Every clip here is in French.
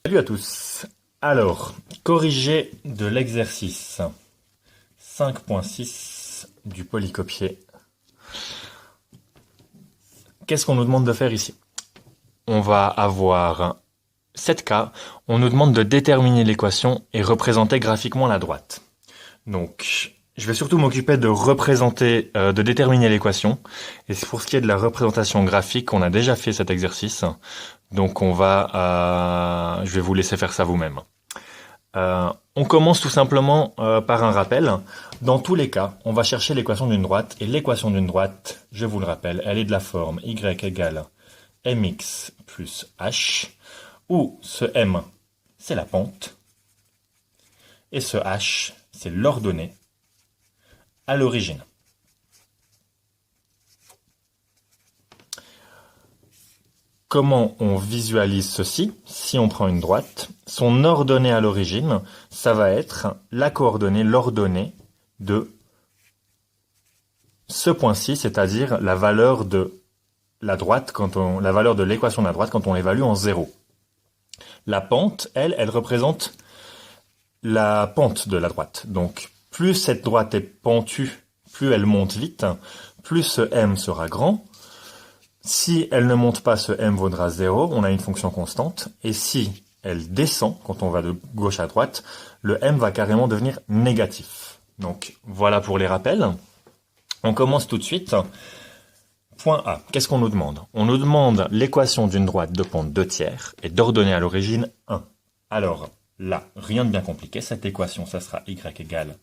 Salut à tous. Alors, corriger de l'exercice 5.6 du polycopier. Qu'est-ce qu'on nous demande de faire ici? On va avoir 7 cas. On nous demande de déterminer l'équation et représenter graphiquement la droite. Donc, je vais surtout m'occuper de représenter, de déterminer l'équation. Et pour ce qui est de la représentation graphique, on a déjà fait cet exercice. Donc je vais vous laisser faire ça vous-même. On commence tout simplement par un rappel. Dans tous les cas, on va chercher l'équation d'une droite. Et l'équation d'une droite, je vous le rappelle, elle est de la forme y égale mx plus h, où ce m, c'est la pente, et ce h, c'est l'ordonnée à l'origine. Comment on visualise ceci? Si on prend une droite, son ordonnée à l'origine, ça va être la coordonnée, l'ordonnée de ce point-ci, c'est-à-dire la valeur de la droite la valeur de l'équation de la droite quand on l'évalue en 0. La pente, elle représente la pente de la droite. Donc, plus cette droite est pentue, plus elle monte vite, plus ce m sera grand. Si elle ne monte pas, ce m vaudra 0, on a une fonction constante. Et si elle descend, quand on va de gauche à droite, le m va carrément devenir négatif. Donc voilà pour les rappels. On commence tout de suite. Point A, qu'est-ce qu'on nous demande? On nous demande l'équation d'une droite de pente 2 tiers et d'ordonnée à l'origine 1. Alors là, rien de bien compliqué. Cette équation, ça sera y égale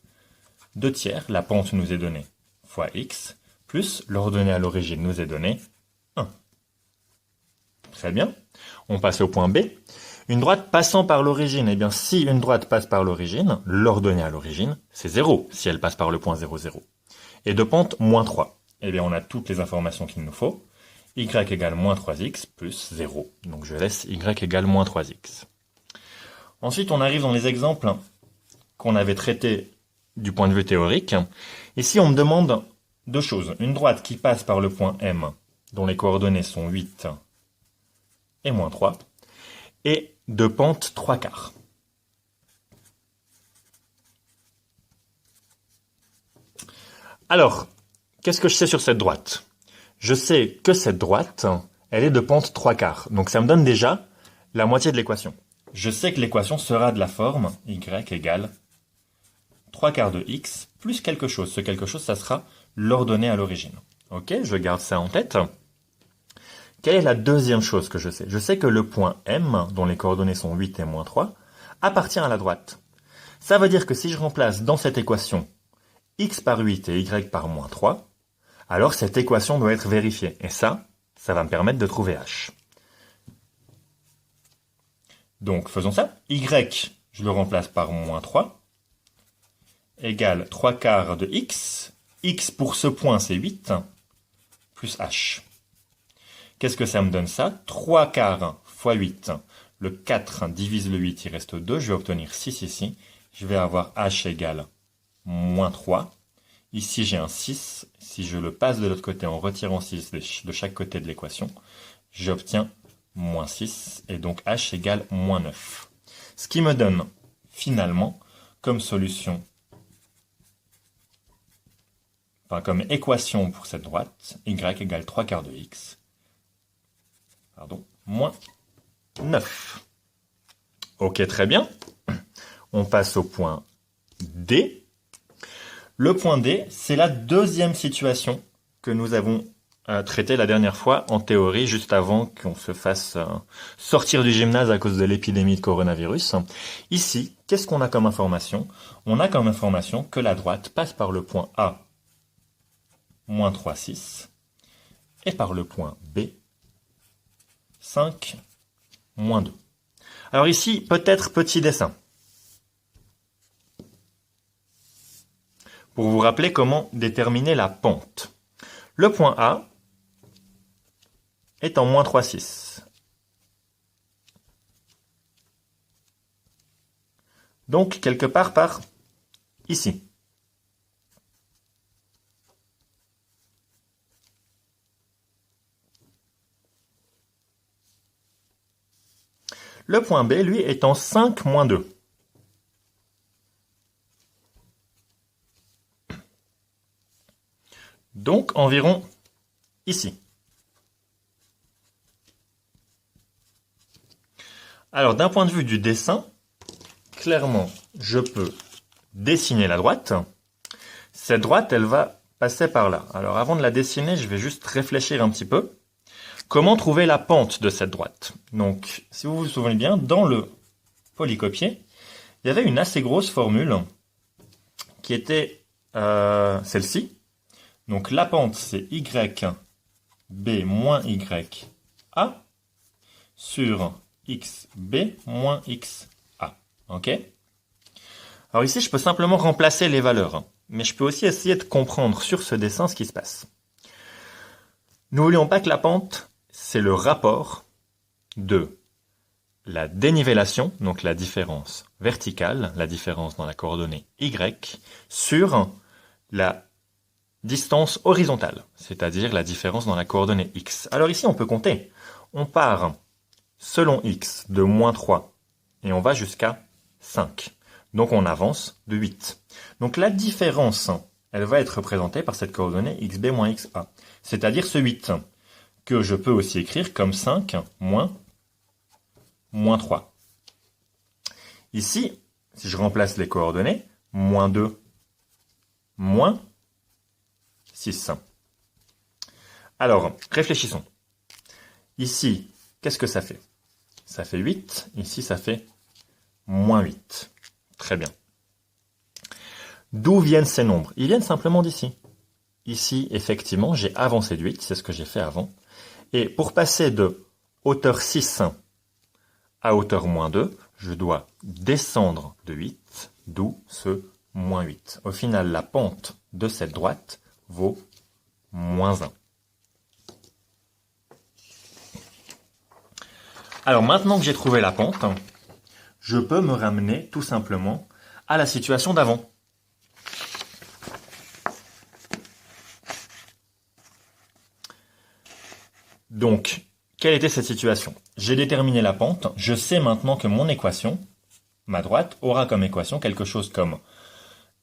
2 tiers. La pente nous est donnée fois x, plus l'ordonnée à l'origine nous est donnée 1. Très bien. On passe au point B. Une droite passant par l'origine. Eh bien, si une droite passe par l'origine, l'ordonnée à l'origine, c'est 0, si elle passe par le point 0, 0. Et de pente, moins 3. Eh bien, on a toutes les informations qu'il nous faut. Y égale moins 3x plus 0. Donc, je laisse y égale moins 3x. Ensuite, on arrive dans les exemples qu'on avait traités du point de vue théorique. Ici, on me demande deux choses. Une droite qui passe par le point M, dont les coordonnées sont 8 et moins 3, et de pente 3 quarts. Alors, qu'est-ce que je sais sur cette droite? Je sais que cette droite, elle est de pente 3 quarts. Donc ça me donne déjà la moitié de l'équation. Je sais que l'équation sera de la forme y égale 3 quarts de x plus quelque chose. Ce quelque chose, ça sera l'ordonnée à l'origine. Ok, je garde ça en tête. Quelle est la deuxième chose que je sais? Je sais que le point M, dont les coordonnées sont 8 et moins 3, appartient à la droite. Ça veut dire que si je remplace dans cette équation x par 8 et y par moins 3, alors cette équation doit être vérifiée. Et ça va me permettre de trouver h. Donc faisons ça. Y, je le remplace par moins 3, égale 3 quarts de x. X pour ce point, c'est 8, plus h. Qu'est-ce que ça me donne ça? 3 quarts fois 8. Le 4 divise le 8, il reste 2. Je vais obtenir 6 ici. Je vais avoir h égale moins 3. Ici, j'ai un 6. Si je le passe de l'autre côté en retirant 6 de chaque côté de l'équation, j'obtiens moins 6. Et donc h égale moins 9. Ce qui me donne finalement comme solution, comme équation pour cette droite, y égale 3 quarts de x. Moins 9. Ok, très bien. On passe au point D. Le point D, c'est la deuxième situation que nous avons traitée la dernière fois en théorie, juste avant qu'on se fasse sortir du gymnase à cause de l'épidémie de coronavirus. Ici, qu'est-ce qu'on a comme information? On a comme information que la droite passe par le point A, moins 3, 6, et par le point B, 5, moins 2. Alors ici, peut-être petit dessin. Pour vous rappeler comment déterminer la pente. Le point A est en moins 3, 6. Donc, quelque part par ici. Le point B, lui, est en 5 moins 2. Donc, environ ici. Alors, d'un point de vue du dessin, clairement, je peux dessiner la droite. Cette droite, elle va passer par là. Alors, avant de la dessiner, je vais juste réfléchir un petit peu. Comment trouver la pente de cette droite? Donc, si vous vous souvenez bien, dans le polycopier, il y avait une assez grosse formule qui était celle-ci. Donc, la pente, c'est YB moins YA sur XB moins XA. OK? Alors ici, je peux simplement remplacer les valeurs, mais je peux aussi essayer de comprendre sur ce dessin ce qui se passe. N'oublions pas que la pente, c'est le rapport de la dénivellation, donc la différence verticale, la différence dans la coordonnée Y, sur la distance horizontale, c'est-à-dire la différence dans la coordonnée X. Alors ici, on peut compter. On part, selon X, de moins 3, et on va jusqu'à 5. Donc on avance de 8. Donc la différence, elle va être représentée par cette coordonnée XB moins XA, c'est-à-dire ce 8, que je peux aussi écrire comme 5 moins 3. Ici, si je remplace les coordonnées, moins 2, moins 6. Alors, réfléchissons. Ici, qu'est-ce que ça fait? Ça fait 8. Ici, ça fait moins 8. Très bien. D'où viennent ces nombres? Ils viennent simplement d'ici. Ici, effectivement, j'ai avancé de 8. C'est ce que j'ai fait avant. Et pour passer de hauteur 6 à hauteur moins 2, je dois descendre de 8, d'où ce moins 8. Au final, la pente de cette droite vaut moins 1. Alors maintenant que j'ai trouvé la pente, je peux me ramener tout simplement à la situation d'avant. Donc, quelle était cette situation? J'ai déterminé la pente, je sais maintenant que mon équation, ma droite, aura comme équation quelque chose comme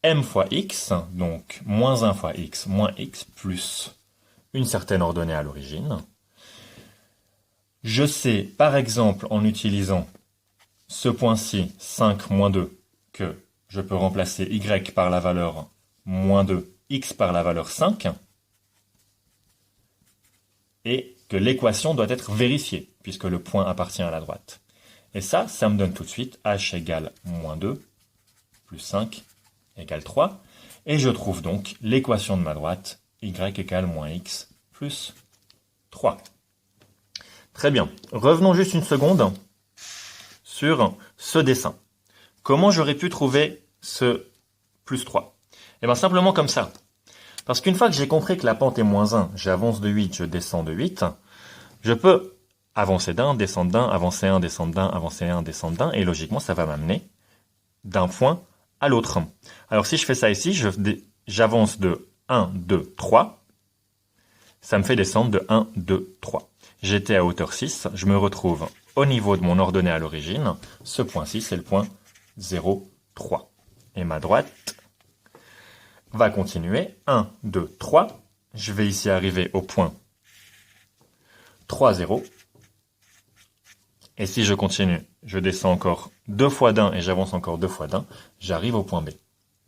m fois x, donc moins 1 fois x, moins x, plus une certaine ordonnée à l'origine. Je sais, par exemple, en utilisant ce point-ci, 5 moins 2, que je peux remplacer y par la valeur moins 2, x par la valeur 5, et que l'équation doit être vérifiée, puisque le point appartient à la droite. Et ça me donne tout de suite h égale moins 2, plus 5, égale 3, et je trouve donc l'équation de ma droite, y égale moins x, plus 3. Très bien. Revenons juste une seconde sur ce dessin. Comment j'aurais pu trouver ce plus 3? Eh bien simplement comme ça. Parce qu'une fois que j'ai compris que la pente est moins 1, j'avance de 8, je descends de 8, je peux avancer d'un, descendre d'un, avancer un, descendre d'un, avancer un, descendre d'un, et logiquement ça va m'amener d'un point à l'autre. Alors si je fais ça ici, j'avance de 1, 2, 3, ça me fait descendre de 1, 2, 3. J'étais à hauteur 6, je me retrouve au niveau de mon ordonnée à l'origine. Ce point-ci, c'est le point 0, 3. Et ma droite va continuer. 1, 2, 3. Je vais ici arriver au point 3, 0. Et si je continue, je descends encore 2 fois d'un et j'avance encore 2 fois d'un, j'arrive au point B.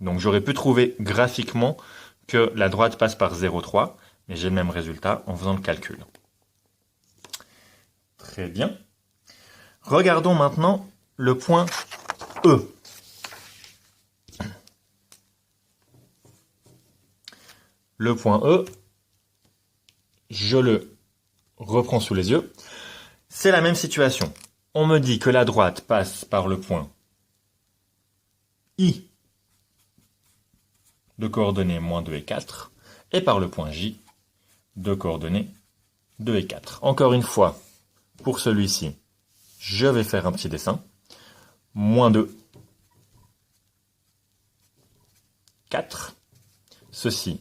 Donc j'aurais pu trouver graphiquement que la droite passe par 0, 3, mais j'ai le même résultat en faisant le calcul. Très bien. Regardons maintenant le point E. Le point E, je le reprends sous les yeux. C'est la même situation. On me dit que la droite passe par le point I de coordonnées moins 2 et 4 et par le point J de coordonnées 2 et 4. Encore une fois, pour celui-ci, je vais faire un petit dessin. Moins 2, 4. Ceci,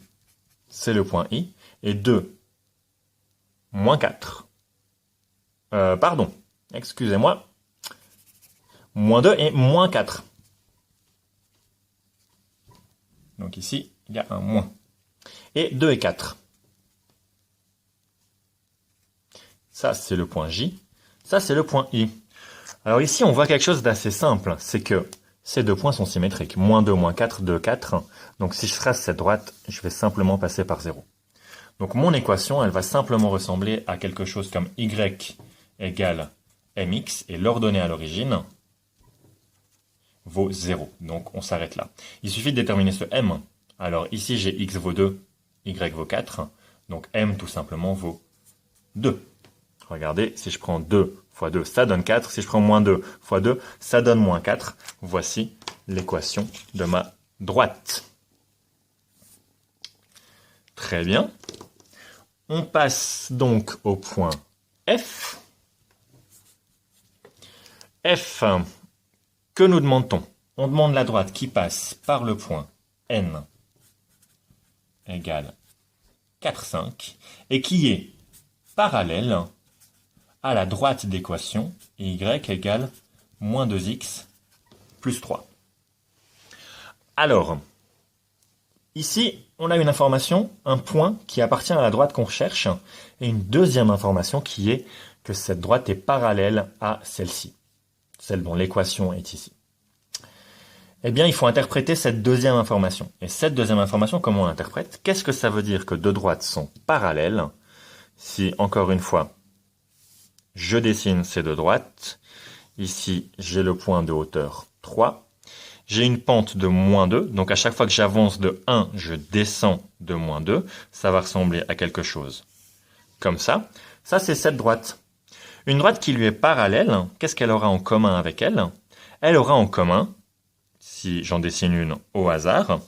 c'est le point I. Et 2, moins 4. Pardon, excusez-moi. Moins 2 et moins 4. Donc ici, il y a un moins. Et 2 et 4. Ça, c'est le point J. Ça, c'est le point I. Alors ici, on voit quelque chose d'assez simple. C'est que ces deux points sont symétriques. Moins 2, moins 4, 2, 4. Donc si je trace cette droite, je vais simplement passer par 0. Donc mon équation, elle va simplement ressembler à quelque chose comme y égale mx. Et l'ordonnée à l'origine vaut 0. Donc on s'arrête là. Il suffit de déterminer ce m. Alors ici, j'ai x vaut 2, y vaut 4. Donc m tout simplement vaut 2. Regardez, si je prends 2 fois 2, ça donne 4. Si je prends moins 2 fois 2, ça donne moins 4. Voici l'équation de ma droite. Très bien. On passe donc au point F. F, que nous demande-t-on? On demande la droite qui passe par le point N égale 4, 5 et qui est parallèle à la droite d'équation y égale moins 2x plus 3. Alors, ici, on a une information, un point qui appartient à la droite qu'on recherche, et une deuxième information qui est que cette droite est parallèle à celle-ci, celle dont l'équation est ici. Eh bien, il faut interpréter cette deuxième information. Et cette deuxième information, comment on l'interprète? Qu'est-ce que ça veut dire que deux droites sont parallèles? Si, encore une fois, je dessine ces deux droites. Ici, j'ai le point de hauteur 3. J'ai une pente de moins 2. Donc, à chaque fois que j'avance de 1, je descends de moins 2. Ça va ressembler à quelque chose comme ça. Ça, c'est cette droite. Une droite qui lui est parallèle, qu'est-ce qu'elle aura en commun avec elle? Elle aura en commun, si j'en dessine une au hasard,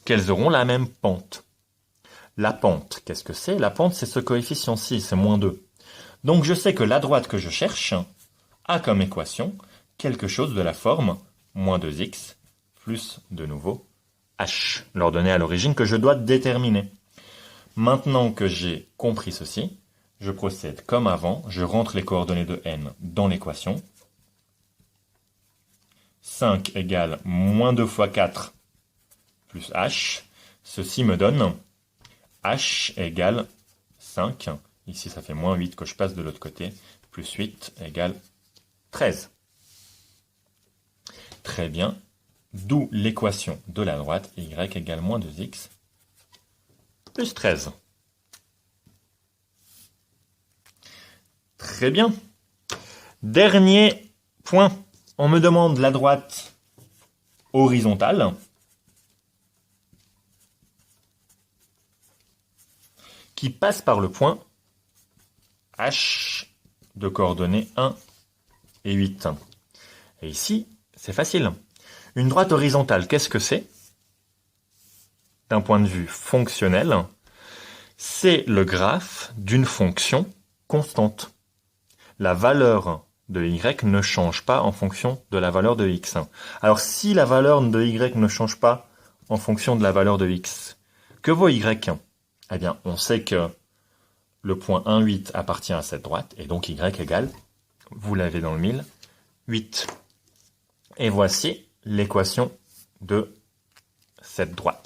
qu'elles auront la même pente. La pente, qu'est-ce que c'est? La pente, c'est ce coefficient-ci, c'est moins 2. Donc je sais que la droite que je cherche a comme équation quelque chose de la forme moins 2x plus de nouveau h, l'ordonnée à l'origine que je dois déterminer. Maintenant que j'ai compris ceci, je procède comme avant, je rentre les coordonnées de n dans l'équation. 5 égale moins 2 fois 4 plus h. Ceci me donne h égale 5. Ici, ça fait moins 8 que je passe de l'autre côté. Plus 8 égale 13. Très bien. D'où l'équation de la droite, y égale moins 2x plus 13. Très bien. Dernier point. On me demande la droite horizontale qui passe par le point H de coordonnées 1 et 8. Et ici, c'est facile. Une droite horizontale, qu'est-ce que c'est? D'un point de vue fonctionnel, c'est le graphe d'une fonction constante. La valeur de y ne change pas en fonction de la valeur de x. Alors si la valeur de y ne change pas en fonction de la valeur de x, que vaut y? Eh bien, on sait que le point 1, 8 appartient à cette droite, et donc y égale, vous l'avez dans le mille, 8. Et voici l'équation de cette droite.